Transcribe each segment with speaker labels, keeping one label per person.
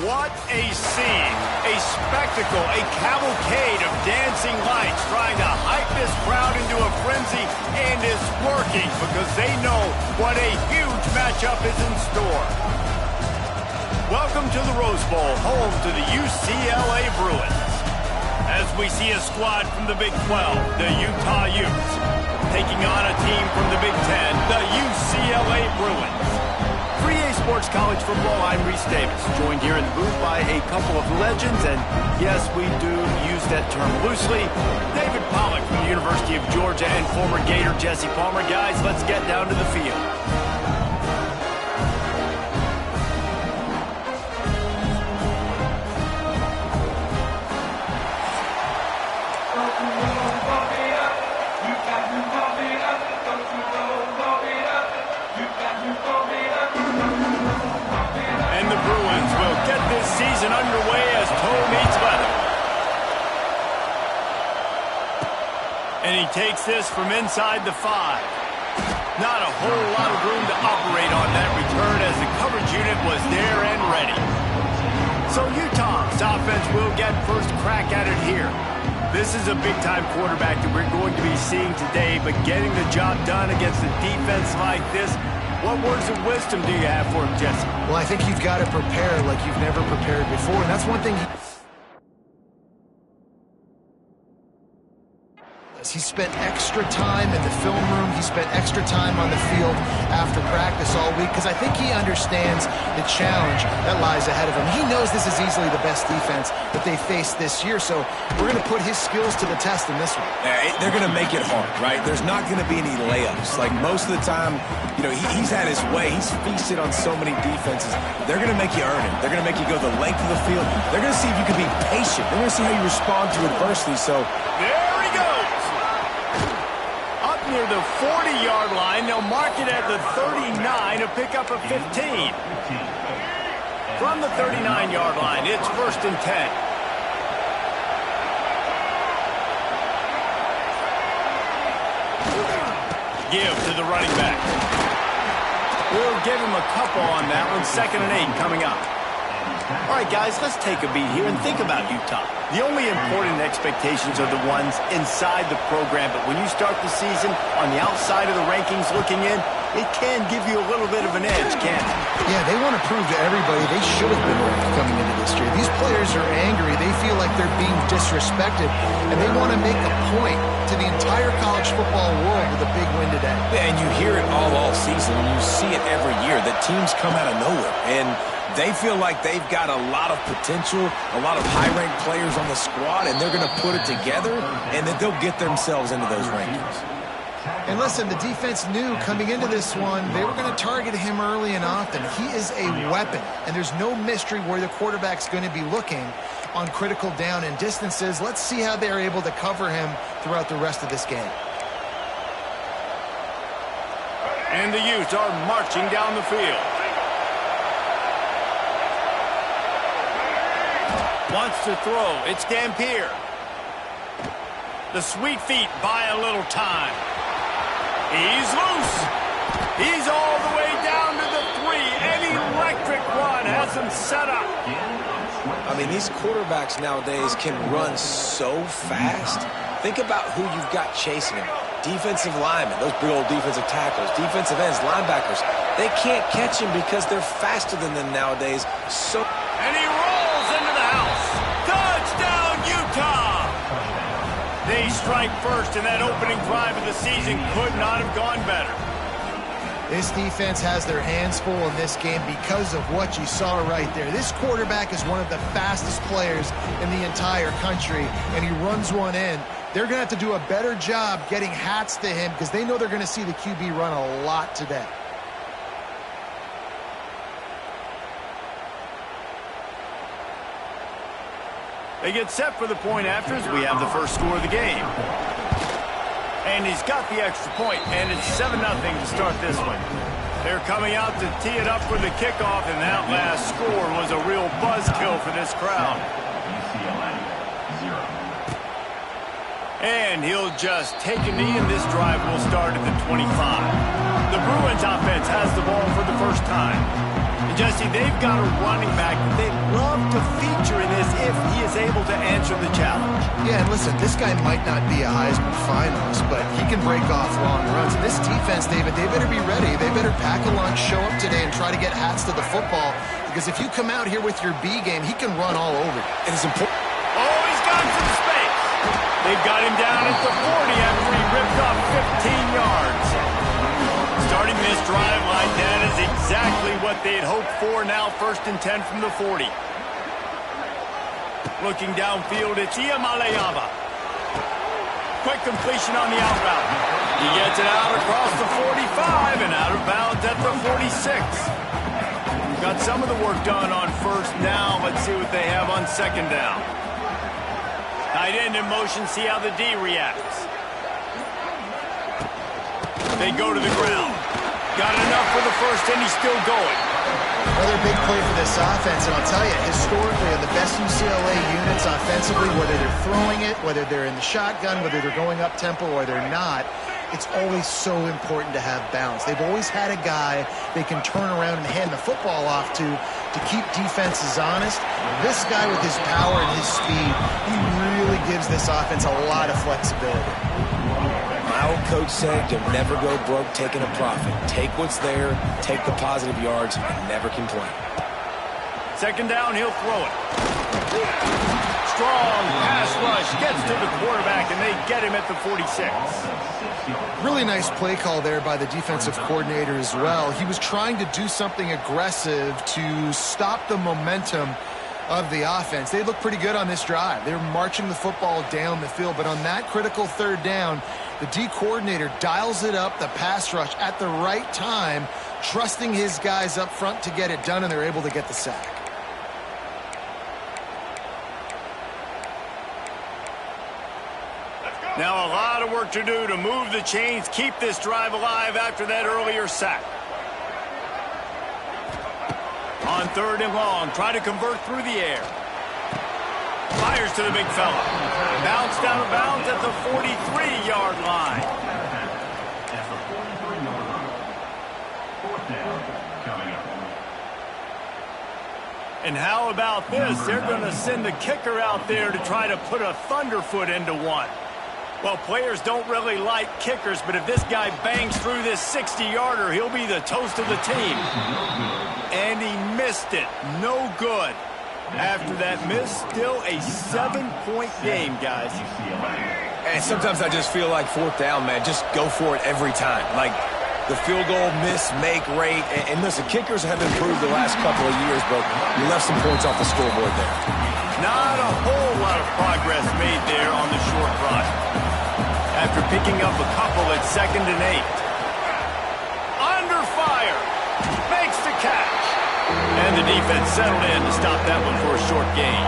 Speaker 1: What a scene, a spectacle, a cavalcade of dancing lights trying to hype this crowd into a frenzy, and it's working because they know what a huge matchup is in store. Welcome to the Rose Bowl, home to the UCLA Bruins. As we see a squad from the Big 12, the Utah Utes, taking on a team from the Big 10, the UCLA Bruins. 3A Sports College Football, I'm Reese Davis, joined here in the booth by a couple of legends, and yes, we do use that term loosely. David Pollack from the University of Georgia and former Gator Jesse Palmer. Guys, let's get down to the field. Season underway as toe meets leather. And he takes this from inside the 5. Not a whole lot of room to operate on that return as the coverage unit was there and ready. So Utah's offense will get first crack at it here. This is a big-time quarterback that we're going to be seeing today, but getting the job done against a defense like this, what words of wisdom do you have for him, Jesse?
Speaker 2: Well, I think you've got to prepare like you've never prepared before, and that's one thing. He spent extra time in the film room. He spent extra time on the field after practice all week because I think he understands the challenge that lies ahead of him. He knows this is easily the best defense that they faced this year, so we're going to put his skills to the test in this one.
Speaker 3: They're going to make it hard, right? There's not going to be any layups. Like most of the time, you know, he's had his way. He's feasted on so many defenses. They're going to make you earn it. They're going to make you go the length of the field. They're going to see if you can be patient. They're going to see how you respond to adversity. So
Speaker 1: there he goes. Near the 40-yard line, they'll mark it at the 39, a pickup of 15. From the 39-yard line, it's 1st and 10. Give to the running back. We'll give him a couple on that one. 2nd and 8 coming up. All right, guys, let's take a beat here and think about Utah. The only important expectations are the ones inside the program, but when you start the season on the outside of the rankings looking in, it can give you a little bit of an edge, can't it?
Speaker 2: Yeah, they want to prove to everybody they should have been ranked coming into this year. These players are angry. They feel like they're being disrespected, and they want to make a point to the entire college football world with a big win today.
Speaker 3: Yeah, and you hear it all season, and you see it every year, that teams come out of nowhere, and they feel like they've got a lot of potential, a lot of high-ranked players on the squad, and they're going to put it together, and then they'll get themselves into those rankings.
Speaker 2: And listen, the defense knew coming into this one, they were going to target him early and often. He is a weapon, and there's no mystery where the quarterback's going to be looking on critical down and distances. Let's see how they're able to cover him throughout the rest of this game.
Speaker 1: And the Utes are marching down the field. Wants to throw. It's Dampier. The sweet feet buy a little time. He's loose. He's all the way down to the 3. An electric run has him set up.
Speaker 3: I mean, these quarterbacks nowadays can run so fast. Think about who you've got chasing him. Defensive linemen, those big old defensive tackles, defensive ends, linebackers. They can't catch him because they're faster than them nowadays.
Speaker 1: And he rolls into the house. Touchdown, Utah! They strike first, and that opening drive of the season could not have gone better.
Speaker 2: This defense has their hands full in this game because of what you saw right there. This quarterback is one of the fastest players in the entire country, and he runs one in. They're going to have to do a better job getting hats to him because they know they're going to see the QB run a lot today.
Speaker 1: They get set for the point afters. We have the first score of the game. And he's got the extra point, and it's 7-0 to start this one. They're coming out to tee it up for the kickoff, and that last score was a real buzzkill for this crowd. And he'll just take a knee, and this drive will start at the 25. The Bruins offense has the ball for the first time. And Jesse, they've got a running back they love to feature in this if he is able to answer the challenge.
Speaker 2: Yeah, and listen, this guy might not be a Heisman finalist, but he can break off long runs. And this defense, David, they better be ready. They better pack a lunch, show up today, and try to get hats to the football. Because if you come out here with your B game, he can run all over you.
Speaker 3: It is important.
Speaker 1: Oh, he's got some space. They've got him down at the 40 after he ripped off 15 yards. Starting this drive like that is exactly what they'd hoped for. Now 1st and 10 from the 40. Looking downfield, it's Iamaleava. Quick completion on the out route. He gets it out across the 45 and out of bounds at the 46. Got some of the work done on 1st down. Let's see what they have on 2nd down. Tight end in motion, see how the D reacts. They go to the ground. Got enough for the 1st, and he's still going.
Speaker 2: Another big play for this offense, and I'll tell you, historically, the best UCLA units offensively, whether they're throwing it, whether they're in the shotgun, whether they're going up tempo or they're not, it's always so important to have balance. They've always had a guy they can turn around and hand the football off to keep defenses honest. This guy with his power and his speed, he really gives this offense a lot of flexibility.
Speaker 3: My old coach said you'll never go broke taking a profit. Take what's there, take the positive yards, and never complain.
Speaker 1: 2nd down, he'll throw it. Strong pass rush, gets to the quarterback, and they get him at the 46.
Speaker 2: Really nice play call there by the defensive coordinator as well. He was trying to do something aggressive to stop the momentum of the offense. They look pretty good on this drive. They were marching the football down the field, but on that critical 3rd down, the D coordinator dials it up, the pass rush at the right time, trusting his guys up front to get it done, and they're able to get the sack.
Speaker 1: Now a lot of work to do to move the chains, keep this drive alive after that earlier sack. On 3rd and long, try to convert through the air. Fires to the big fella. Bounced out of bounds at the 43-yard line. And how about this? They're going to send the kicker out there to try to put a thunderfoot into one. Well, players don't really like kickers, but if this guy bangs through this 60-yarder, he'll be the toast of the team. And he missed it. No good. After that miss, still a 7-point game, guys.
Speaker 3: And sometimes I just feel like 4th down, man, just go for it every time. Like the field goal miss, make rate. And listen, kickers have improved the last couple of years, but you left some points off the scoreboard there.
Speaker 1: Not a whole lot of progress made there on the short run. After picking up a couple at 2nd and 8. Under fire. Makes the catch. And the defense settled in to stop that one for a short gain.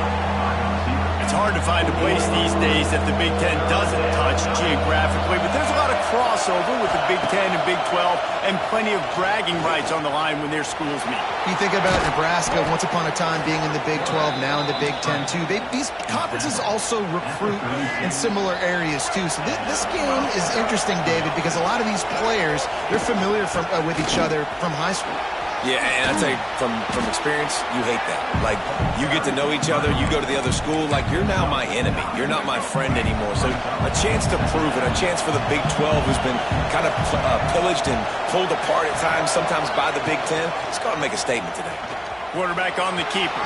Speaker 1: It's hard to find a place these days that the Big Ten doesn't touch geographically, but there's a lot of crossover with the Big Ten and Big 12 and plenty of bragging rights on the line when their schools meet.
Speaker 2: You think about Nebraska, once upon a time being in the Big 12, now in the Big 10 too. These conferences also recruit in similar areas too. So this game is interesting, David, because a lot of these players, they're familiar with each other from high school.
Speaker 3: Yeah, and I tell you, from experience, you hate that. Like, you get to know each other, you go to the other school, like, you're now my enemy. You're not my friend anymore. So a chance to prove it, a chance for the Big 12, who's been kind of pillaged and pulled apart at times, sometimes by the Big 10. It's got to make a statement today.
Speaker 1: Quarterback on the keeper.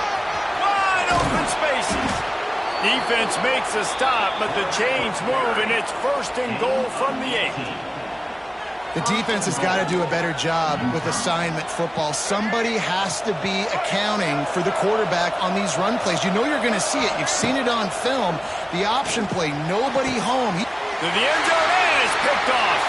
Speaker 1: Wide open spaces. Defense makes a stop, but the chains move, and it's 1st and goal from the 8.
Speaker 2: The defense has got to do a better job with assignment football. Somebody has to be accounting for the quarterback on these run plays. You know you're going to see it. You've seen it on film. The option play, nobody home.
Speaker 1: To the end zone, and it's picked off.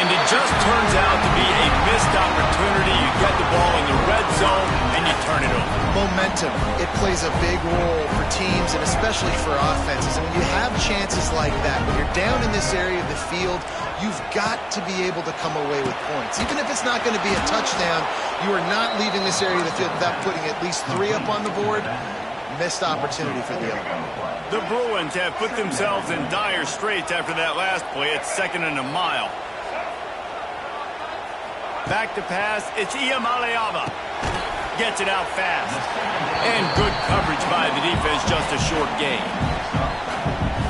Speaker 1: And it just turns out to be a missed opportunity. You get the ball in the red zone, and you turn it over.
Speaker 2: Momentum. It plays a big role for teams and especially for offenses. And when you have chances like that, when you're down in this area of the field, you've got to be able to come away with points. Even if it's not going to be a touchdown, you are not leaving this area of the field without putting at least 3 up on the board. Missed opportunity for the other.
Speaker 1: The Bruins have put themselves in dire straits after that last play. It's 2nd and a mile. Back to pass. It's Iamaleava. Gets it out fast. And good coverage by the defense, just a short gain.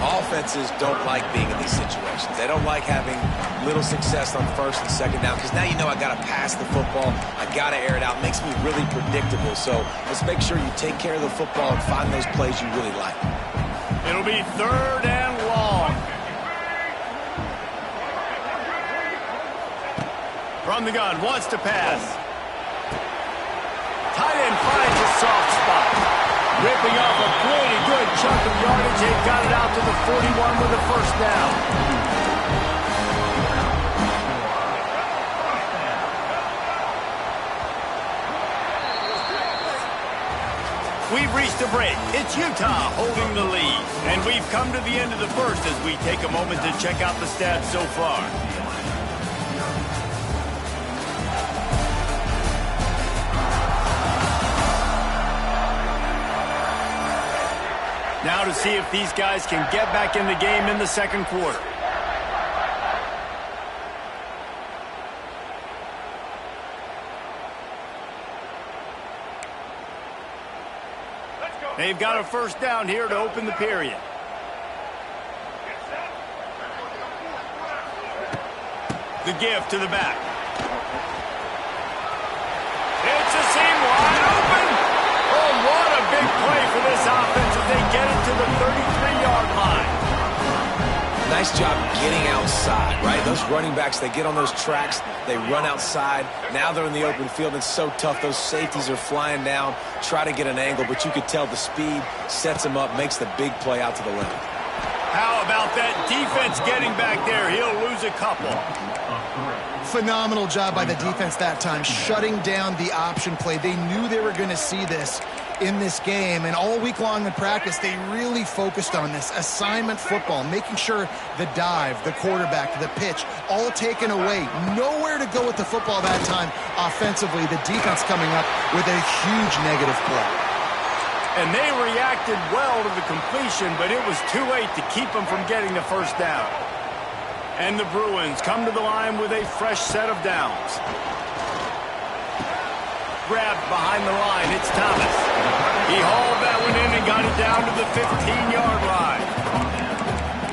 Speaker 3: Offenses don't like being in these situations. They don't like having little success on first and second down because now you know I got to pass the football. I got to air it out. It makes me really predictable. So let's make sure you take care of the football and find those plays you really like.
Speaker 1: It'll be 3rd and long. From the gun, wants to pass. Tight end finds a soft spot. Ripping off a pretty good chunk of yardage. They got it out to the 41 with a first down. We've reached a break. It's Utah holding the lead. And we've come to the end of the first as we take a moment to check out the stats so far. Now to see if these guys can get back in the game in the second quarter. They've got a first down here to open the period. The give to the back. It's a seam wide open. Oh, what a big play for this offense as they get it to the 33-yard line.
Speaker 3: Nice job getting outside, right? Those running backs, they get on those tracks, they run outside. Now they're in the open field. It's so tough. Those safeties are flying down, try to get an angle, but you could tell the speed sets him up, makes the big play out to the left.
Speaker 1: How about that defense getting back there? He'll lose a couple.
Speaker 2: Phenomenal job by the defense that time, shutting down the option play. They knew they were going to see this in this game, and all week long in practice, they really focused on this assignment football, making sure the dive, the quarterback, the pitch, all taken away. Nowhere to go with the football that time offensively. The defense coming up with a huge negative play.
Speaker 1: And they reacted well to the completion, but it was too late to keep them from getting the first down. And the Bruins come to the line with a fresh set of downs. Grabbed behind the line, it's Thomas. He hauled that one in and got it down to the 15-yard line.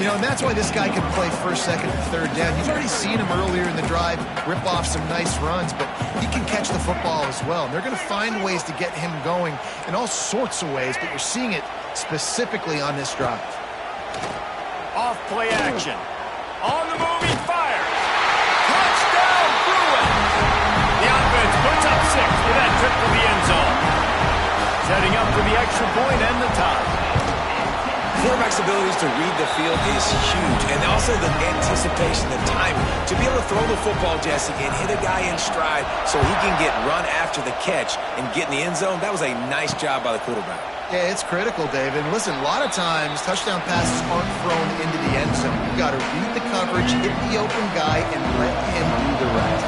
Speaker 2: You know, and that's why this guy can play first, second, and third down. You've already seen him earlier in the drive rip off some nice runs, but he can catch the football as well. And they're going to find ways to get him going in all sorts of ways, but you're seeing it specifically on this drive.
Speaker 1: Off play action. On the move, he fires. Touchdown, Bruins! The offense puts up 6 with that trip to the end zone. Setting up for the extra point and the tie.
Speaker 3: Quarterback's abilities to read the field is huge, and also the anticipation, the timing. To be able to throw the football, Jesse, and hit a guy in stride so he can get run after the catch and get in the end zone, that was a nice job by the quarterback.
Speaker 2: Yeah, it's critical, Dave. And listen, a lot of times touchdown passes aren't thrown into the end zone. You got to read the coverage, hit the open guy, and let him do the rest.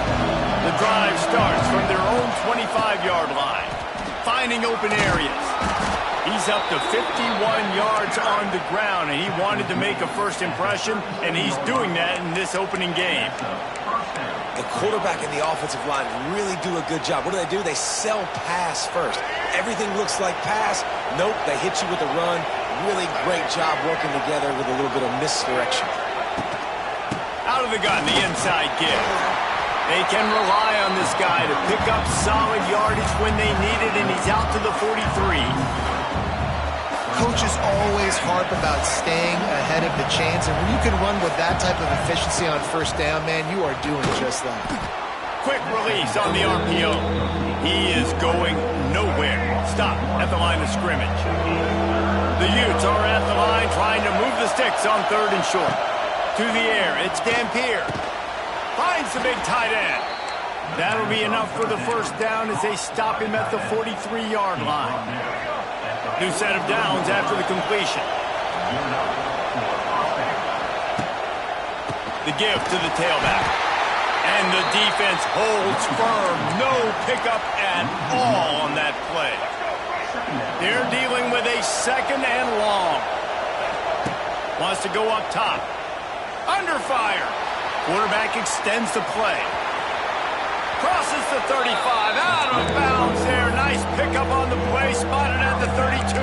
Speaker 1: The drive starts from their own 25-yard line, finding open areas. He's up to 51 yards on the ground, and he wanted to make a first impression, and he's doing that in this opening game.
Speaker 3: The quarterback and the offensive line really do a good job. What do? They sell pass first. Everything looks like pass. Nope, they hit you with a run. Really great job working together with a little bit of misdirection.
Speaker 1: Out of the gun, the inside give. They can rely on this guy to pick up solid yardage when they need it, and he's out to the 43.
Speaker 2: Coaches always harp about staying ahead of the chains, and when you can run with that type of efficiency on first down, man, you are doing just that.
Speaker 1: Quick release on the RPO. He is going nowhere. Stop at the line of scrimmage. The Utes are at the line trying to move the sticks on 3rd and short. To the air, it's Dampier. Finds the big tight end. That'll be enough for the first down as they stop him at the 43-yard line. New set of downs after the completion. The give to the tailback. And the defense holds firm. No pickup at all on that play. They're dealing with a 2nd and long. Wants to go up top. Under fire. Quarterback extends the play. Crosses the 35, out of bounds there. Nice pickup on the play, spotted at the 32.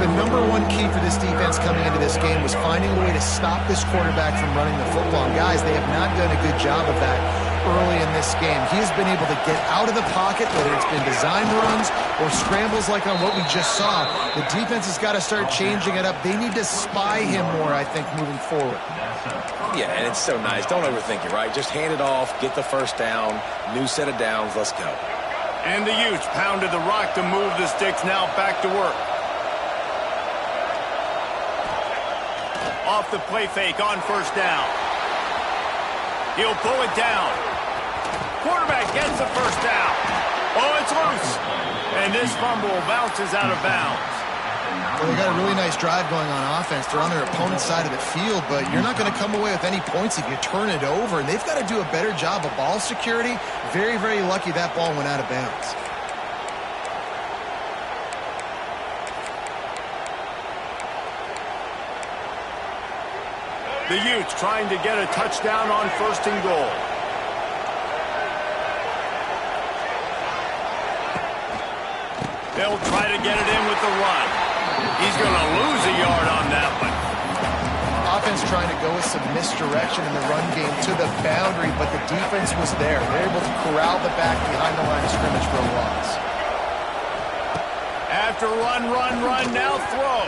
Speaker 2: The number one key for this defense coming into this game was finding a way to stop this quarterback from running the football. And guys, they have not done a good job of that early in this game. He has been able to get out of the pocket, whether it's been designed runs or scrambles like on what we just saw. The defense has got to start changing it up. They need to spy him more, I think, moving forward.
Speaker 3: Yeah, and it's so nice. Don't overthink it, right? Just hand it off, get the first down, new set of downs, let's go.
Speaker 1: And the Utes pounded the rock to move the sticks, now back to work. Off the play fake on first down. He'll pull it down. Quarterback gets the first down. Oh, it's loose. And this fumble bounces out of bounds.
Speaker 2: Well, they got a really nice drive going on offense. They're on their opponent's side of the field, but you're not going to come away with any points if you turn it over. And they've got to do a better job of ball security. Very, very lucky that ball went out of bounds.
Speaker 1: The Utes trying to get a touchdown on first and goal. They'll try to get it in with the run. He's going to lose a yard on that one.
Speaker 2: Offense trying to go with some misdirection in the run game to the boundary, but the defense was there. They're able to corral the back behind the line of scrimmage for a loss.
Speaker 1: After run, now throw.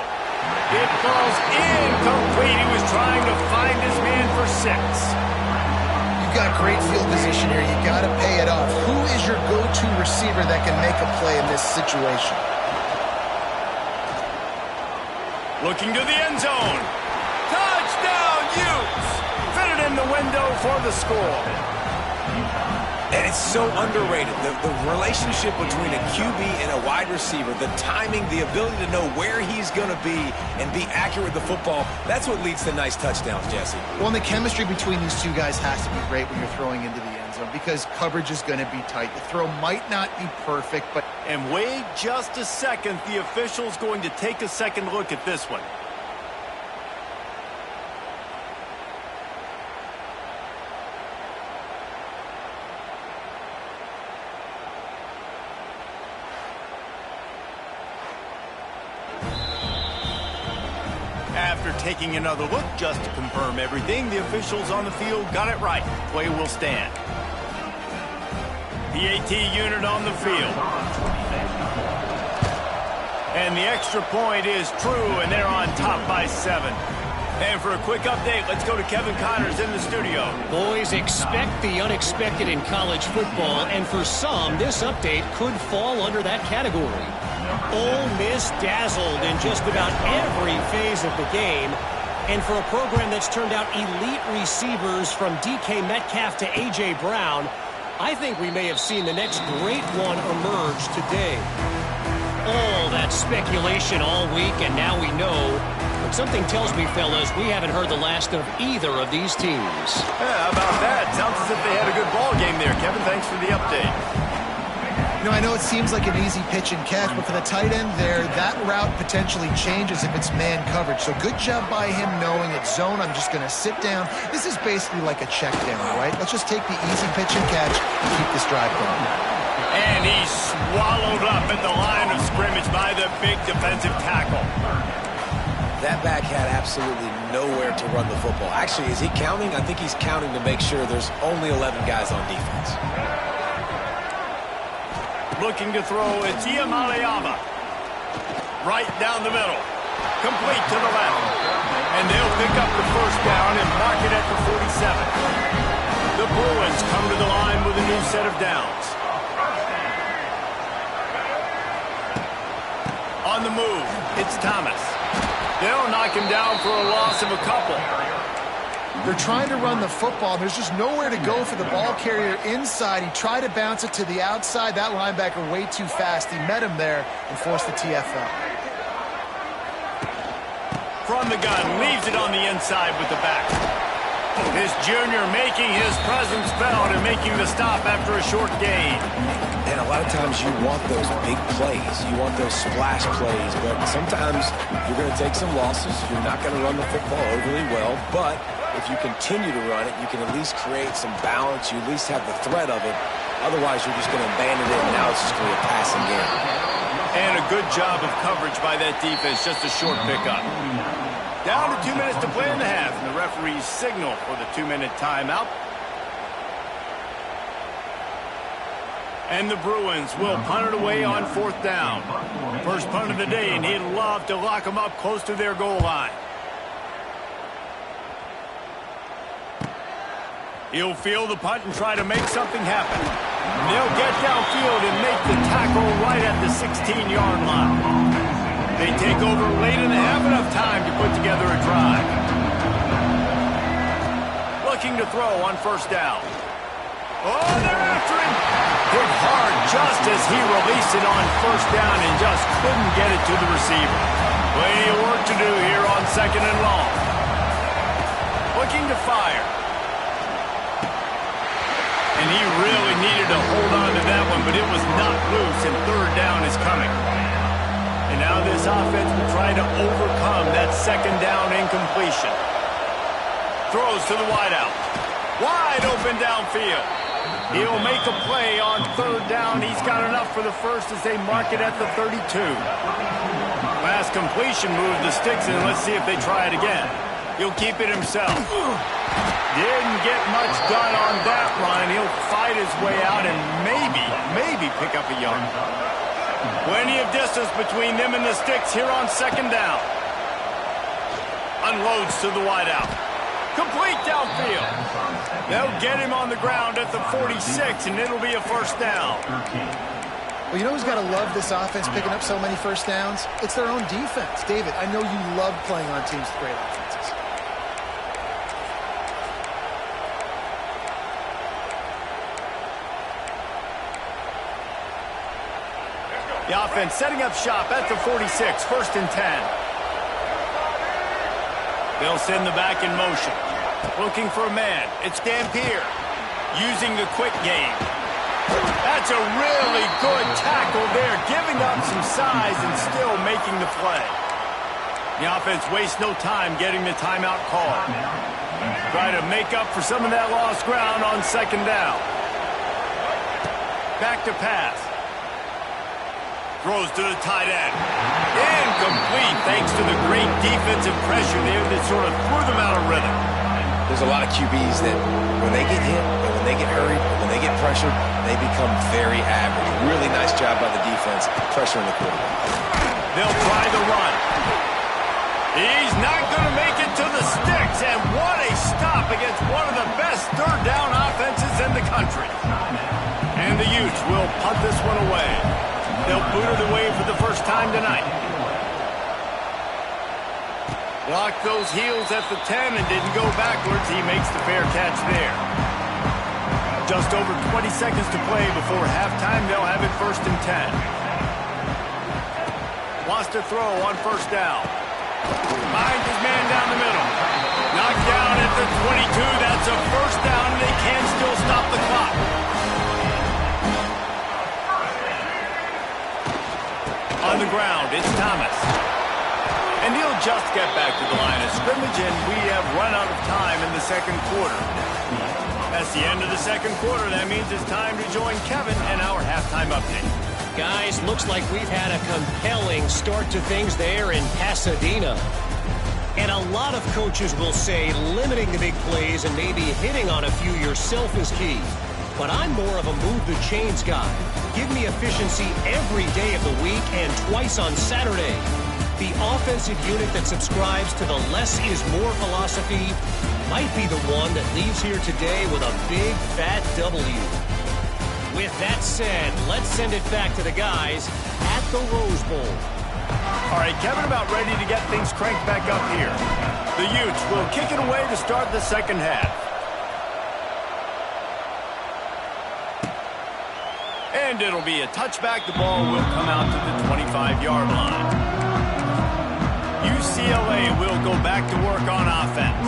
Speaker 1: It falls incomplete. He was trying to find his man for 6.
Speaker 2: You've got great field position here. You got to pay it off. Who is your go-to receiver that can make a play in this situation?
Speaker 1: Looking to the end zone. Touchdown, Utes! Fitted in the window for the score.
Speaker 3: And it's so underrated. The relationship between a QB and a wide receiver, the timing, the ability to know where he's going to be and be accurate with the football, that's what leads to nice touchdowns, Jesse.
Speaker 2: Well, and the chemistry between these two guys has to be great when you're throwing into the end zone because coverage is going to be tight. The throw might not be perfect, but...
Speaker 1: And wait just a second. The official's going to take a second look at this one. After taking another look just to confirm everything, the officials on the field got it right. Play will stand. The AT unit on the field. And the extra point is true, and they're on top by 7. And for a quick update, let's go to Kevin Connors in the studio.
Speaker 4: Boys, expect the unexpected in college football, and for some, this update could fall under that category. Ole Miss dazzled in just about every phase of the game. And for a program that's turned out elite receivers from DK Metcalf to A.J. Brown, I think we may have seen the next great one emerge today. All that speculation all week, and now we know. But something tells me, fellas, we haven't heard the last of either of these teams.
Speaker 1: Yeah, how about that? Sounds as if they had a good ball game there. Kevin, thanks for the update.
Speaker 2: You know, I know it seems like an easy pitch and catch, but for the tight end there, that route potentially changes if it's man coverage. So good job by him knowing it's zone. I'm just going to sit down. This is basically like a check down, right? Let's just take the easy pitch and catch and keep this drive going.
Speaker 1: And he's swallowed up at the line of scrimmage by the big defensive tackle.
Speaker 3: That back had absolutely nowhere to run the football. Actually, is he counting? I think he's counting to make sure there's only 11 guys on defense.
Speaker 1: Looking to throw, it's Iamaleava. Right down the middle. Complete to the left. And they'll pick up the first down and mark it at the 47. The Bruins come to the line with a new set of downs. On the move, it's Thomas. They'll knock him down for a loss of a couple.
Speaker 2: They're trying to run the football. There's just nowhere to go for the ball carrier inside. He tried to bounce it to the outside. That linebacker way too fast. He met him there and forced the TFL.
Speaker 1: From the gun, leaves it on the inside with the back. This junior making his presence felt and making the stop after a short gain.
Speaker 3: And a lot of times you want those big plays. You want those splash plays. But sometimes you're going to take some losses. You're not going to run the football overly well. But if you continue to run it, you can at least create some balance. You at least have the threat of it. Otherwise, you're just going to abandon it, and now it's just going to be a passing game.
Speaker 1: And a good job of coverage by that defense. Just a short pickup. Down to 2 minutes to play in the half, and the referees signal for the 2-minute timeout. And the Bruins will punt it away on 4th down. First punt of the day, and he'd love to lock them up close to their goal line. He'll field the punt and try to make something happen. They'll get downfield and make the tackle right at the 16-yard line. They take over late in the half, enough time to put together a drive. Looking to throw on 1st down. Oh, they're after him. Hit hard just as he released it on 1st down and just couldn't get it to the receiver. Plenty of work to do here on 2nd and long. Looking to fire. And he really needed to hold on to that one, but it was not loose, and 3rd down is coming. And now this offense will try to overcome that 2nd down incompletion. Throws to the wideout. Wide open downfield. He'll make a play on 3rd down. He's got enough for the first as they mark it at the 32. Last completion moved the sticks, and let's see if they try it again. He'll keep it himself. Didn't get much done on that run. He'll fight his way out and maybe pick up a yard. Plenty of distance between them and the sticks here on 2nd down. Unloads to the wideout. Complete downfield. They'll get him on the ground at the 46, and it'll be a 1st down.
Speaker 2: Well, you know who's got to love this offense picking up so many 1st downs? It's their own defense. David, I know you love playing on teams with great offenses.
Speaker 1: The offense setting up shop at the 46, 1st and 10. They'll send the back in motion. Looking for a man. It's Dampier. Using the quick game. That's a really good tackle there. Giving up some size and still making the play. The offense wastes no time getting the timeout call. Try to make up for some of that lost ground on 2nd down. Back to pass. Throws to the tight end. Incomplete thanks to the great defensive pressure there that sort of threw them out of rhythm.
Speaker 3: There's a lot of QBs that when they get hit and when they get hurried and when they get pressured, they become very average. Really nice job by the defense pressuring the quarterback.
Speaker 1: They'll try the run. He's not going to make it to the sticks, and what a stop against one of the best 3rd down offenses in the country. And the Utes will punt this one away. They'll boot it away for the first time tonight. Blocked those heels at the 10 and didn't go backwards. He makes the fair catch there. Just over 20 seconds to play before halftime. They'll have it 1st and 10. Wants to throw on 1st down. Finds his man down the middle. Knocked down at the 22. That's a 1st down, and they can still stop the clock. On the ground, it's Thomas. And he'll just get back to the line of scrimmage, and we have run out of time in the 2nd quarter. That's the end of the 2nd quarter. That means it's time to join Kevin and our halftime update.
Speaker 4: Guys, looks like we've had a compelling start to things there in Pasadena. And a lot of coaches will say limiting the big plays and maybe hitting on a few yourself is key. But I'm more of a move the chains guy. Give me efficiency every day of the week and twice on Saturday. The offensive unit that subscribes to the less is more philosophy might be the one that leaves here today with a big fat W. With that said, let's send it back to the guys at the Rose Bowl.
Speaker 1: All right, Kevin, about ready to get things cranked back up here. The Utes will kick it away to start the 2nd half. And it'll be a touchback. The ball will come out to the 25-yard line. UCLA will go back to work on offense.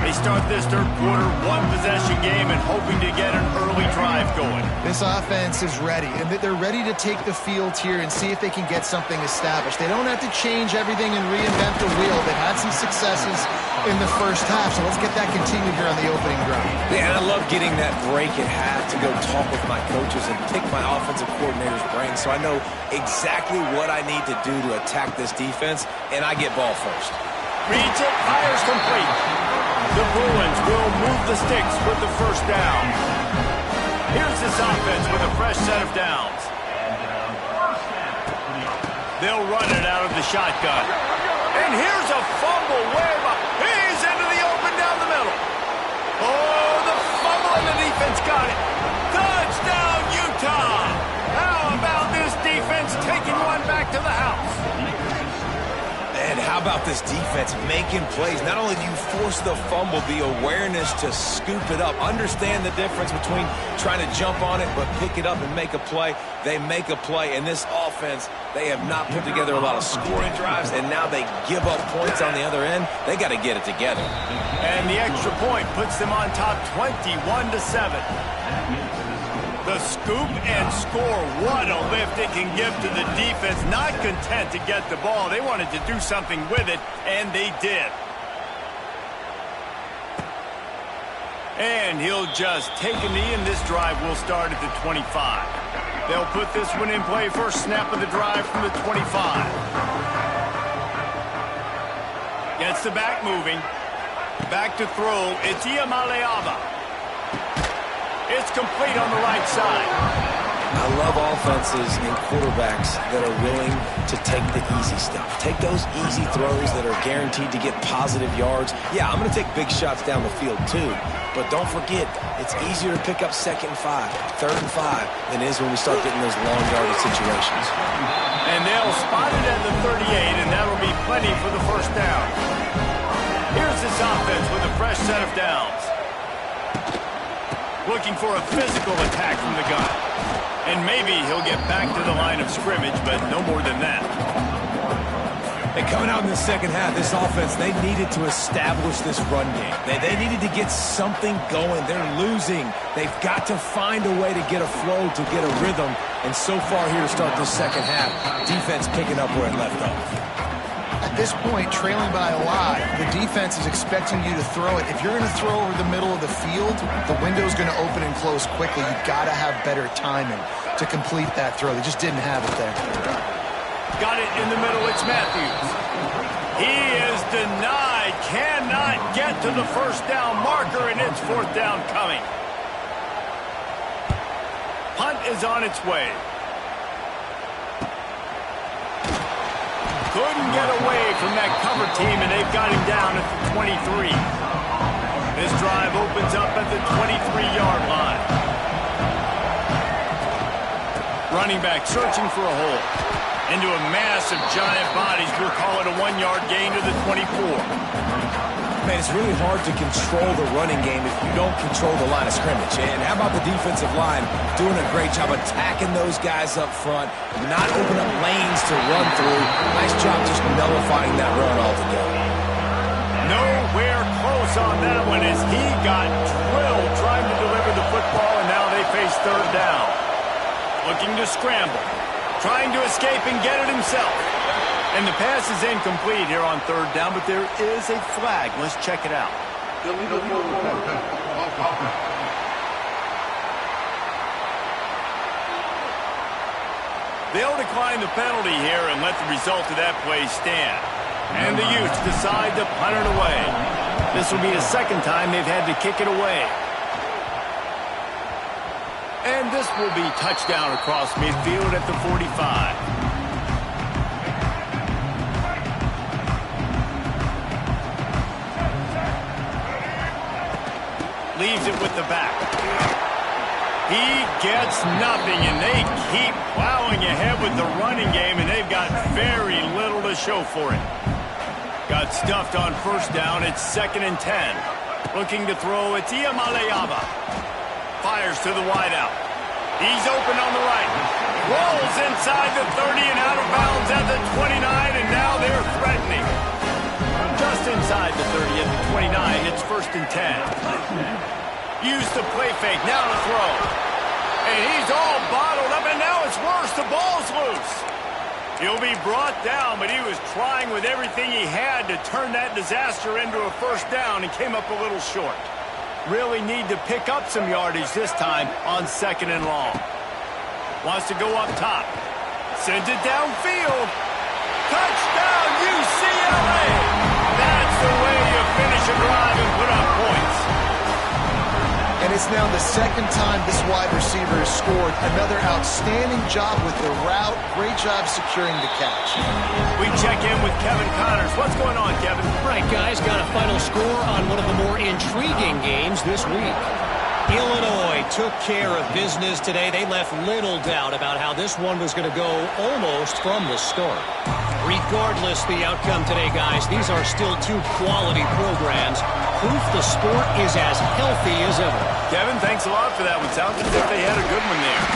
Speaker 1: They start this 3rd quarter, 1-possession game, and hoping to get an early drive going.
Speaker 2: This offense is ready, and they're ready to take the field here and see if they can get something established. They don't have to change everything and reinvent the wheel. They've had recent successes in the first half. So let's get that continued here on the opening drive.
Speaker 3: Yeah, and I love getting that break at half to go talk with my coaches and pick my offensive coordinator's brain so I know exactly what I need to do to attack this defense, and I get ball first.
Speaker 1: Reads it, fires complete. The Bruins will move the sticks with the first down. Here's this offense with a fresh set of downs. They'll run it out of the shotgun. And here's a fumble way up. He's into the open down the middle. Oh, the fumble, and the defense got it. Touchdown, Utah! How about this defense taking one back to the house?
Speaker 3: And how about this defense making plays? Not only do you force the fumble, the awareness to scoop it up. Understand the difference between trying to jump on it but pick it up and make a play. They make a play. And this offense, they have not put together a lot of scoring drives, and now they give up points on the other end. They got to get it together.
Speaker 1: And the extra point puts them on top 21-7. The scoop and score. What a lift it can give to the defense. Not content to get the ball. They wanted to do something with it, and they did. And he'll just take a knee, and this drive will start at the 25. They'll put this one in play. First snap of the drive from the 25. Gets the back moving. Back to throw. It's Iamaleava. It's complete on the right side.
Speaker 3: I love offenses and quarterbacks that are willing to take the easy stuff. Take those easy throws that are guaranteed to get positive yards. Yeah, I'm going to take big shots down the field too, but don't forget, it's easier to pick up 2nd and 5, 3rd and 5 than it is when we start getting those long yardage situations.
Speaker 1: And they'll spot it at the 38, and that'll be plenty for the first down. Here's this offense with a fresh set of downs. Looking for a physical attack from the gun. And maybe he'll get back to the line of scrimmage, but no more than that.
Speaker 3: And coming out in the second half, this offense, they needed to establish this run game. They needed to get something going. They're losing. They've got to find a way to get a flow, to get a rhythm. And so far here to start this second half, defense picking up where it left off.
Speaker 2: At this point, trailing by a lot, the defense is expecting you to throw it. If you're going to throw over the middle of the field, the window's going to open and close quickly. You've got to have better timing to complete that throw. They just didn't have it there.
Speaker 1: Got it in the middle. It's Matthews. He is denied. Cannot get to the first down marker, and it's 4th down coming. Punt is on its way. Couldn't get away from that cover team, and they've got him down at the 23. This drive opens up at the 23-yard line. Running back searching for a hole. Into a mass of giant bodies. We'll call it a 1-yard gain to the 24.
Speaker 3: Man, it's really hard to control the running game if you don't control the line of scrimmage. And how about the defensive line doing a great job attacking those guys up front, not opening up lanes to run through. Nice job just nullifying that run altogether.
Speaker 1: Nowhere close on that one as he got drilled trying to deliver the football, and now they face 3rd down. Looking to scramble. Trying to escape and get it himself. And the pass is incomplete here on 3rd down, but there is a flag. Let's check it out. They'll decline the penalty here and let the result of that play stand. And the Utes decide to punt it away. This will be the 2nd time they've had to kick it away. And this will be touchdown across midfield at the 45. Leaves it with the back. He gets nothing, and they keep plowing ahead with the running game, and they've got very little to show for it. Got stuffed on 1st down. It's 2nd and 10. Looking to throw. It's Iamaleava. Fires to the wideout. He's open on the right. Rolls inside the 30 and out of bounds at the 29, and now they're threatening. Just inside the 30 at the 29, it's 1st and 10. Use the play fake, now to throw. And he's all bottled up, and now it's worse. The ball's loose. He'll be brought down, but he was trying with everything he had to turn that disaster into a first down and came up a little short. Really need to pick up some yardage this time on 2nd and long. Wants to go up top. Sends it downfield. Touchdown, UCLA! That's the way you finish a drive and put up points.
Speaker 2: And it's now the 2nd time this wide receiver has scored. Another outstanding job with the route. Great job securing the catch.
Speaker 1: We check in with Kevin Connors. What's going on, Kevin?
Speaker 4: Right, guys, got a final score on one of the more intriguing games this week. Illinois took care of business today. They left little doubt about how this one was going to go almost from the start. Regardless the outcome today, guys, these are still two quality programs. Proof the sport is as healthy as ever.
Speaker 1: Kevin, thanks a lot for that one. Sounds as if they had a good one there.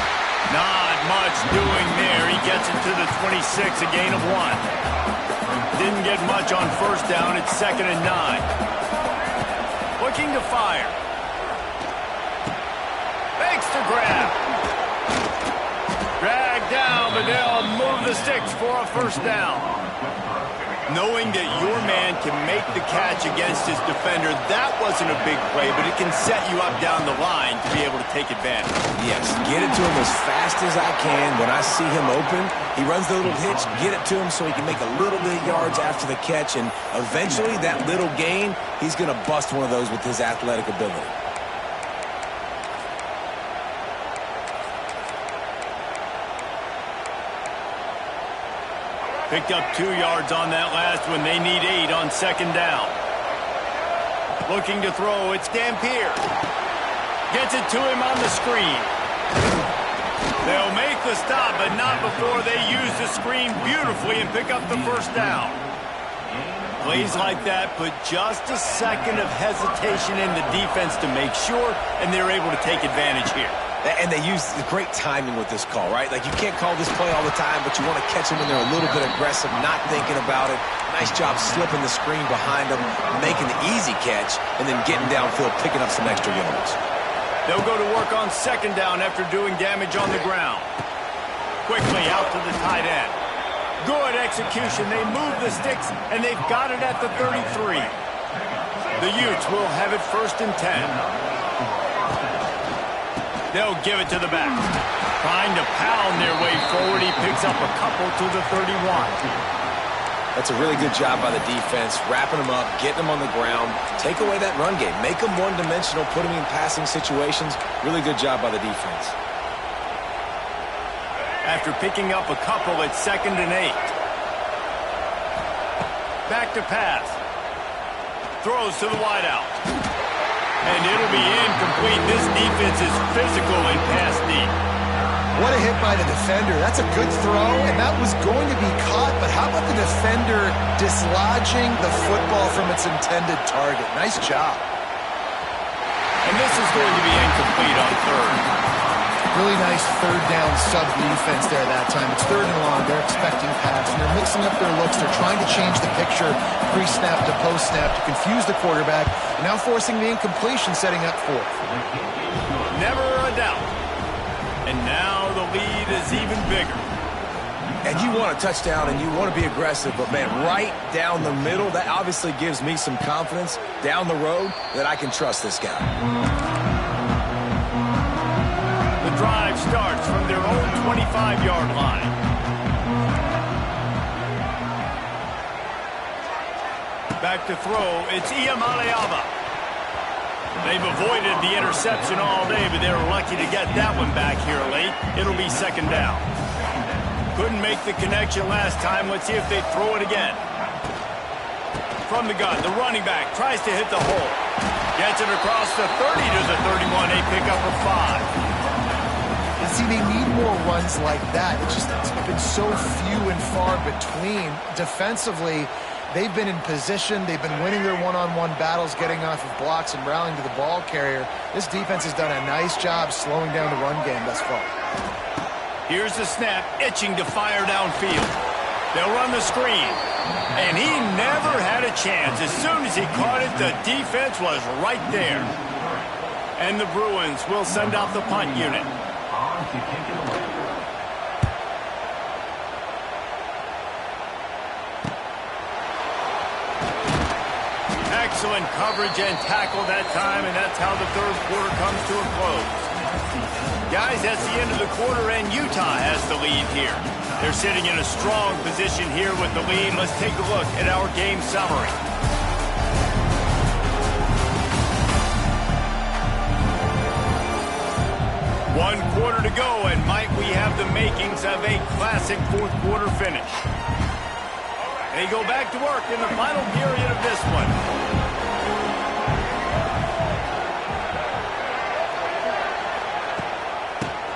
Speaker 1: Not much doing there. He gets it to the 26, a gain of 1. Didn't get much on first down. It's 2nd and 9. Looking to fire. Fakes to grab. Drag down, but they'll move the sticks for a first down. Knowing that your man can make the catch against his defender, that wasn't a big play, but it can set you up down the line to be able to take advantage.
Speaker 3: Yes, get it to him as fast as I can. When I see him open, he runs the little hitch, get it to him so he can make a little bit of yards after the catch, and eventually that little gain, he's going to bust one of those with his athletic ability.
Speaker 1: Picked up 2 yards on that last one. They need 8 on 2nd down. Looking to throw. It's Dampier. Gets it to him on the screen. They'll make the stop, but not before they use the screen beautifully and pick up the first down. Plays like that put just a second of hesitation in the defense to make sure, and they're able to take advantage here.
Speaker 3: And they use great timing with this call, right? Like, you can't call this play all the time, but you want to catch them when they're a little bit aggressive, not thinking about it. Nice job slipping the screen behind them, making the easy catch, and then getting downfield, picking up some extra yards.
Speaker 1: They'll go to work on 2nd down after doing damage on the ground. Quickly out to the tight end. Good execution. They move the sticks, and they've got it at the 33. The Utes will have it 1st and 10. They'll give it to the back. Trying to pound their way forward. He picks up a couple to the 31.
Speaker 3: That's a really good job by the defense, wrapping them up, getting them on the ground. Take away that run game. Make them one-dimensional, put them in passing situations. Really good job by the defense.
Speaker 1: After picking up a couple, it's 2nd and 8. Back to pass. Throws to the wideout. And it'll be incomplete. This defense is physical in pass deep.
Speaker 2: What a hit by the defender. That's a good throw, and that was going to be caught, but how about the defender dislodging the football from its intended target? Nice job.
Speaker 1: And this is going to be incomplete on 3rd.
Speaker 2: Really nice 3rd down sub defense there that time. It's 3rd and long. They're expecting pass, and they're mixing up their looks. They're trying to change the picture pre-snap to post-snap to confuse the quarterback, and now forcing the incompletion, setting up 4th.
Speaker 1: Never a doubt. And now the lead is even bigger.
Speaker 3: And you want a touchdown and you want to be aggressive, but, man, right down the middle, that obviously gives me some confidence down the road that I can trust this guy.
Speaker 1: The drive starts from their own 25-yard line. Back to throw. It's Iamaleava. They've avoided the interception all day, but they were lucky to get that one back here late. It'll be 2nd down. Couldn't make the connection last time. Let's see if they throw it again. From the gun, the running back tries to hit the hole. Gets it across the 30 to the 31. They pick up a 5.
Speaker 2: And see, they need more runs like that. It's been so few and far between. Defensively, they've been in position. They've been winning their one-on-one battles, getting off of blocks and rallying to the ball carrier. This defense has done a nice job slowing down the run game thus far.
Speaker 1: Here's the snap, itching to fire downfield. They'll run the screen. And he never had a chance. As soon as he caught it, the defense was right there. And the Bruins will send out the punt unit. Excellent coverage and tackle that time, and that's how the third quarter comes to a close. Guys, that's the end of the quarter, and Utah has the lead here. They're sitting in a strong position here with the lead. Let's take a look at our game summary. One quarter to go, and might we have the makings of a classic fourth quarter finish. They go back to work in the final period of this one.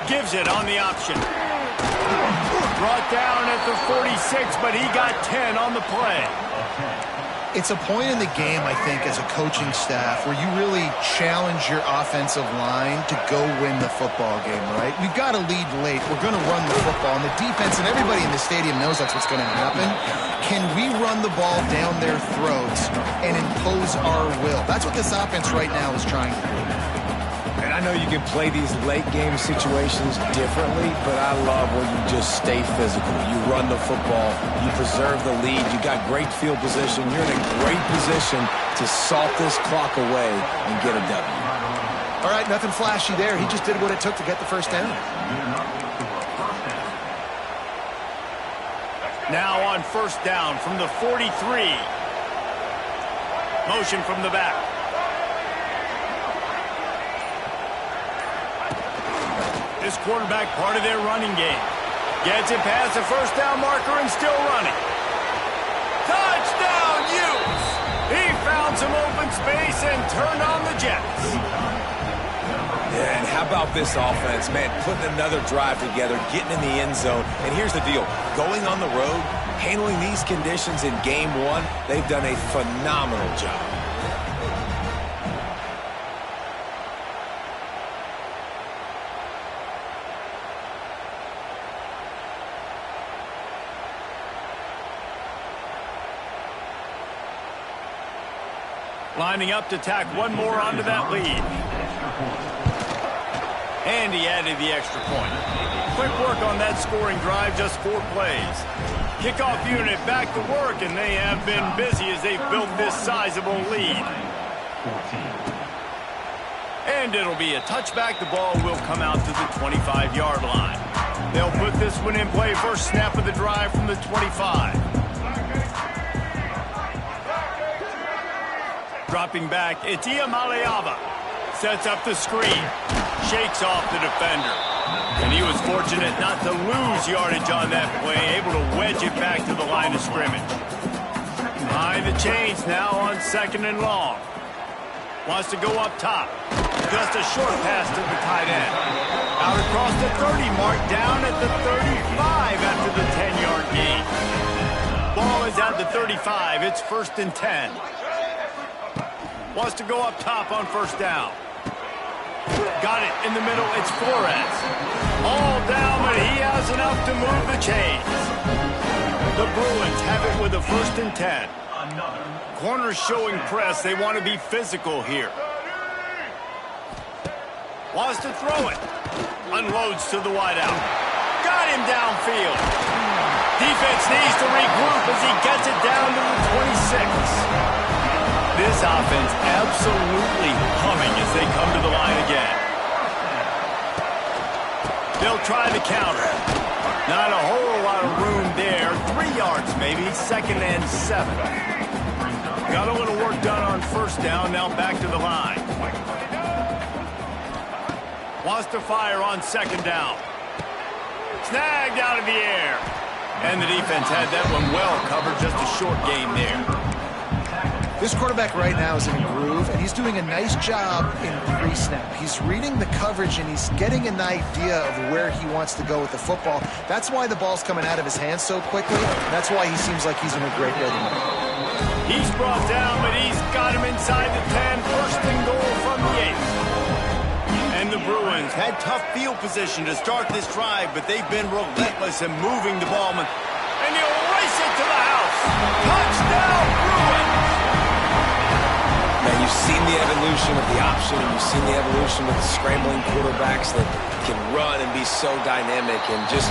Speaker 1: Gives it on the option. Brought down at the 46, but he got 10 on the play.
Speaker 2: It's a point in the game, I think, as a coaching staff where you really challenge your offensive line to go win the football game, right? We've got to lead late. We're going to run the football. And the defense and everybody in the stadium knows that's what's going to happen. Can we run the ball down their throats and impose our will? That's what this offense right now is trying to do.
Speaker 3: And I know you can play these late-game situations differently, but I love when you just stay physical. You run the football, you preserve the lead, you got great field position, you're in a great position to salt this clock away and get a W.
Speaker 2: All right, nothing flashy there. He just did what it took to get the first down.
Speaker 1: Now on first down from the 43. Motion from the back. This quarterback part of their running game. Gets it past the first down marker and still running. Touchdown, Utes! He found some open space and turned on the Jets.
Speaker 3: Yeah, and how about this offense, man, putting another drive together, getting in the end zone. And here's the deal. Going on the road, handling these conditions in game one, they've done a phenomenal job.
Speaker 1: Lining up to tack one more onto that lead. And he added the extra point. Quick work on that scoring drive, just 4 plays. Kickoff unit back to work, and they have been busy as they've built this sizable lead. And it'll be a touchback. The ball will come out to the 25-yard line. They'll put this one in play. First snap of the drive from the 25. Dropping back, it's Iamaleava. Sets up the screen. Shakes off the defender. And he was fortunate not to lose yardage on that play. Able to wedge it back to the line of scrimmage. Behind the chains now on 2nd and long. Wants to go up top. Just a short pass to the tight end. Out across the 30 mark, down at the 35 after the 10-yard gain. Ball is at the 35. It's 1st and 10. Wants to go up top on first down. Got it in the middle. It's Flores. All down, but he has enough to move the chains. The Bruins have it with a 1st and 10. Corners showing press. They want to be physical here. Wants to throw it. Unloads to the wideout. Got him downfield. Defense needs to regroup as he gets it down to the 26. This offense absolutely humming as they come to the line again. They'll try the counter. Not a whole lot of room there. 3 yards maybe, 2nd and 7. Got a little work done on first down, now back to the line. Wants to fire on 2nd down. Snagged out of the air. And the defense had that one well covered, just a short gain there.
Speaker 2: This quarterback right now is in a groove, and he's doing a nice job in pre-snap. He's reading the coverage, and he's getting an idea of where he wants to go with the football. That's why the ball's coming out of his hands so quickly. That's why he seems like he's in a great rhythm.
Speaker 1: He's brought down, but he's got him inside the 10. 1st and goal from the 8. And the Bruins had tough field position to start this drive, but they've been relentless in moving the ball. And he'll race it to the house. Touchdown, Bruins!
Speaker 3: Now, you've seen the evolution of the option, and you've seen the evolution of the scrambling quarterbacks that can run and be so dynamic and just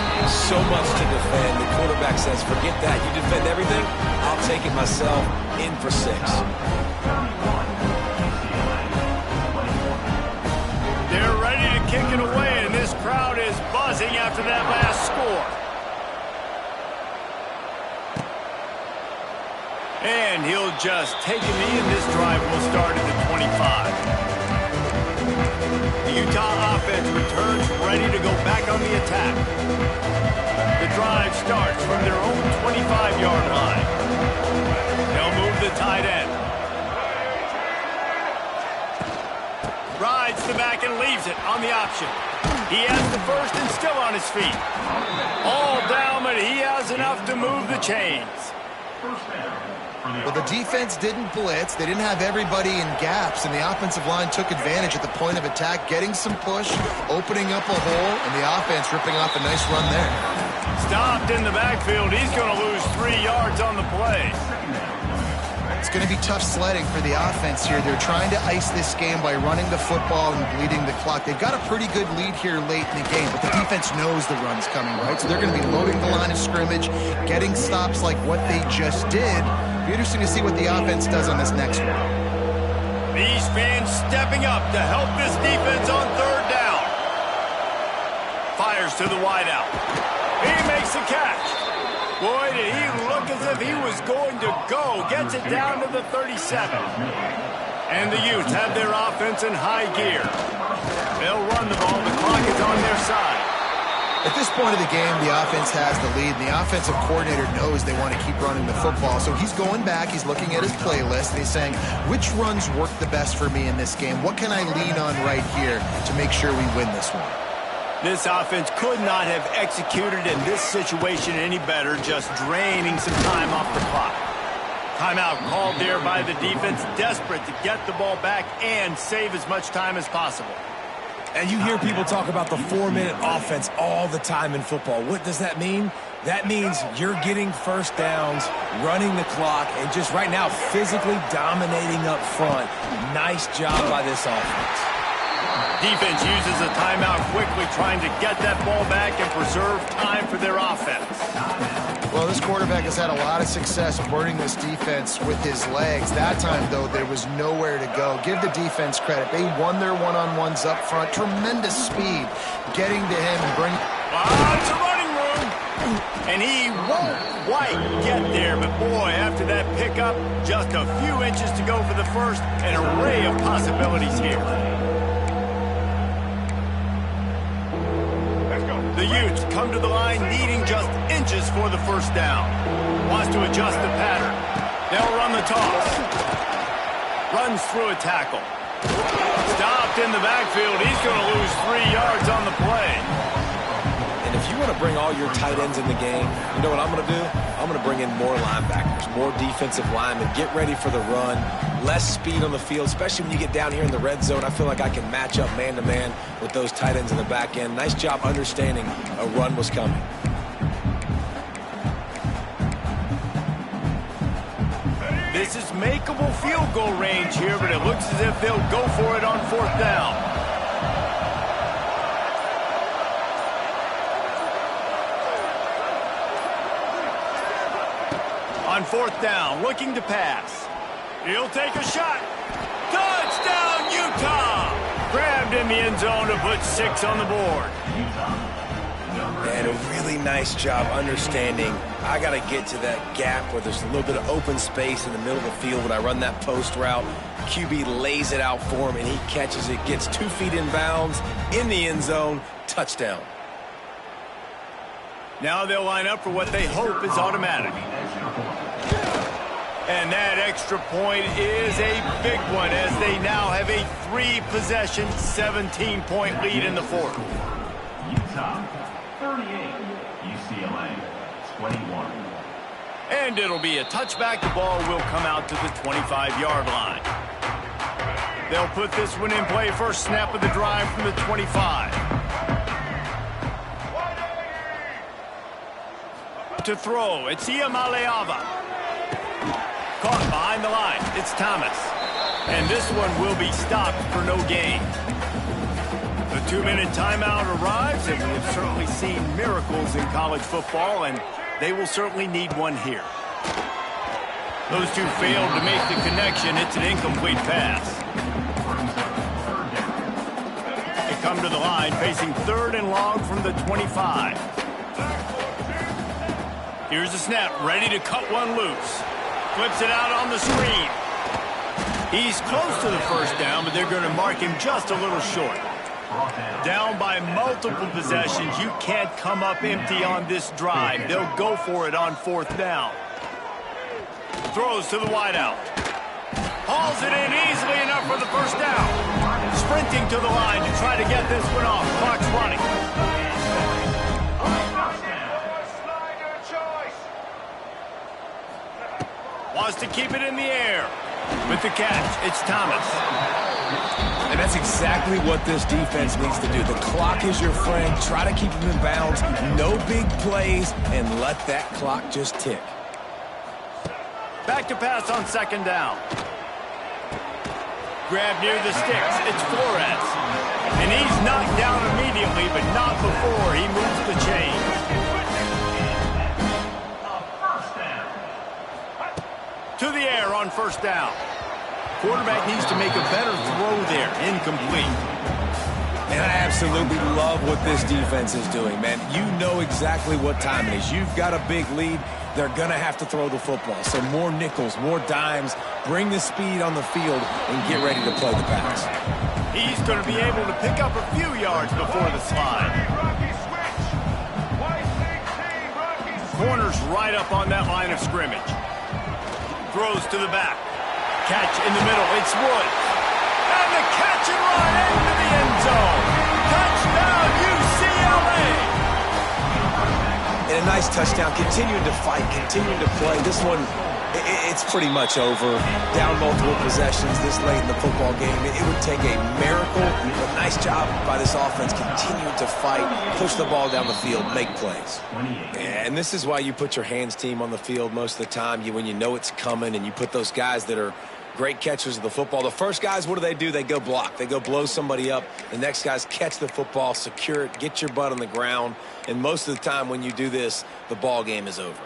Speaker 3: so much to defend. The quarterback says, forget that. You defend everything, I'll take it myself. In for 6.
Speaker 1: And he'll just take a knee, and this drive will start at the 25. The Utah offense returns ready to go back on the attack. The drive starts from their own 25-yard line. They'll move the tight end. Rides the back and leaves it on the option. He has the first and still on his feet. All down, but he has enough to move the chains.
Speaker 2: Well, the defense didn't blitz. They didn't have everybody in gaps, and the offensive line took advantage at the point of attack, getting some push, opening up a hole, and the offense ripping off a nice run there.
Speaker 1: Stopped in the backfield. He's going to lose 3 yards on the play.
Speaker 2: It's going to be tough sledding for the offense here. They're trying to ice this game by running the football and bleeding the clock. They've got a pretty good lead here late in the game, but the defense knows the run's coming, right? So they're going to be loading the line of scrimmage, getting stops like what they just did. It'll be interesting to see what the offense does on this next one.
Speaker 1: These fans stepping up to help this defense on third down. Fires to the wideout. He makes the catch. Boy, did he look as if he was going to go. Gets it down to the 37. And the Utes have their offense in high gear. They'll run the ball. The clock is on their side.
Speaker 2: At this point of the game, the offense has the lead, and the offensive coordinator knows they want to keep running the football. So he's going back, he's looking at his playlist, and he's saying, which runs work the best for me in this game? What can I lean on right here to make sure we win this one?
Speaker 1: This offense could not have executed in this situation any better, just draining some time off the clock. Timeout called there by the defense, desperate to get the ball back and save as much time as possible.
Speaker 3: And you hear people talk about the 4-minute offense all the time in football. What does that mean? That means you're getting first downs, running the clock, and just right now physically dominating up front. Nice job by this offense.
Speaker 1: Defense uses a timeout quickly, trying to get that ball back and preserve time for their offense.
Speaker 2: Well, this quarterback has had a lot of success burning this defense with his legs. That time, though, there was nowhere to go. Give the defense credit. They won their one-on-ones up front. Tremendous speed getting to him and bring...
Speaker 1: It's a running room. And he won't quite get there. But, boy, after that pickup, just a few inches to go for the first. An array of possibilities here. The Utes come to the line needing just inches for the first down. Wants to adjust the pattern. They'll run the toss. Runs through a tackle. Stopped in the backfield. He's going to lose 3 yards on the play.
Speaker 3: And if you want to bring all your tight ends in the game, you know what I'm going to do? I'm going to bring in more linebackers, more defensive linemen, get ready for the run, less speed on the field, especially when you get down here in the red zone. I feel like I can match up man-to-man with those tight ends in the back end. Nice job understanding a run was coming.
Speaker 1: This is makeable field goal range here, but it looks as if they'll go for it on fourth down. On fourth down, looking to pass. He'll take a shot. Touchdown, Utah! Grabbed in the end zone to put 6 on the board.
Speaker 3: And a really nice job understanding I got to get to that gap where there's a little bit of open space in the middle of the field when I run that post route. QB lays it out for him, and he catches it, gets 2 feet in bounds, in the end zone, touchdown.
Speaker 1: Now they'll line up for what they hope is automatic. And that extra point is a big one as they now have a 3-possession, 17-point lead in the fourth.
Speaker 5: Utah, 38. UCLA, 21.
Speaker 1: And it'll be a touchback. The ball will come out to the 25-yard line. They'll put this one in play. First snap of the drive from the 25. To throw, it's Iamaleava. Caught behind the line. It's Thomas. And this one will be stopped for no gain. The 2-minute timeout arrives, and we have certainly seen miracles in college football, and they will certainly need one here. Those two failed to make the connection. It's an incomplete pass. They come to the line facing 3rd and long from the 25. Here's the snap, ready to cut one loose. Flips it out on the screen. He's close to the first down, but they're going to mark him just a little short. Down by multiple possessions. You can't come up empty on this drive. They'll go for it on fourth down. Throws to the wideout. Hauls it in easily enough for the first down. Sprinting to the line to try to get this one off. Clock's running. Wants to keep it in the air. With the catch, it's Thomas.
Speaker 3: And that's exactly what this defense needs to do. The clock is your friend. Try to keep him in bounds. No big plays, and let that clock just tick.
Speaker 1: Back to pass on second down. Grab near the sticks. It's Flores. And he's knocked down immediately, but not before he moves the chain. To the air on first down. Quarterback needs to make a better throw there. Incomplete.
Speaker 3: And I absolutely love what this defense is doing, man. You know exactly what time it is. You've got a big lead. They're going to have to throw the football. So more nickels, more dimes. Bring the speed on the field and get ready to play the pass.
Speaker 1: He's going to be able to pick up a few yards before the slide. Corner's right up on that line of scrimmage. Throws to the back. Catch in the middle. It's Woods. And the catch and run into the end zone. Touchdown, UCLA.
Speaker 3: And a nice touchdown. Continuing to fight, continuing to play. This one, it's pretty much over. Down multiple possessions this late in the football game. It would take a miracle. A nice job by this offense continuing to fight, push the ball down the field, make plays. And this is why you put your hands team on the field most of the time. When you know it's coming, and you put those guys that are great catchers of the football. The first guys, what do? They go block. They go blow somebody up. The next guys catch the football, secure it, get your butt on the ground. And most of the time when you do this, the ball game is over.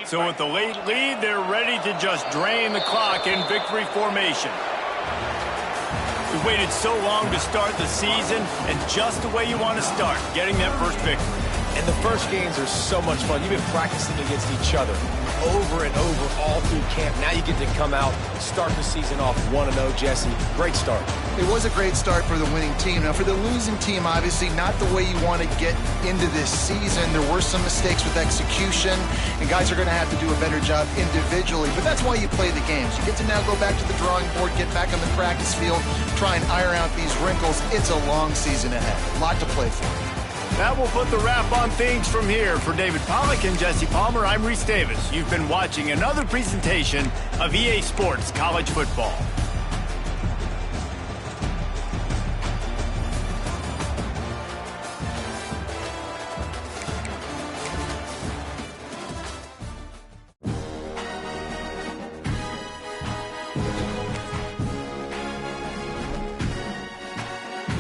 Speaker 1: So with the late lead, they're ready to just drain the clock in victory formation. We waited so long to start the season, and just the way you want to start, getting that first victory.
Speaker 3: And the first games are so much fun. You've been practicing against each other over and over all through camp. Now you get to come out, start the season off 1-0, Jesse. Great start.
Speaker 2: It was a great start for the winning team. Now, for the losing team, obviously not the way you want to get into this season. There were some mistakes with execution, and guys are going to have to do a better job individually. But that's why you play the games. You get to now go back to the drawing board, get back on the practice field, try and iron out these wrinkles. It's a long season ahead. A lot to play for.
Speaker 1: That will put the wrap on things from here. For David Pollack and Jesse Palmer, I'm Reese Davis. You've been watching another presentation of EA Sports College Football.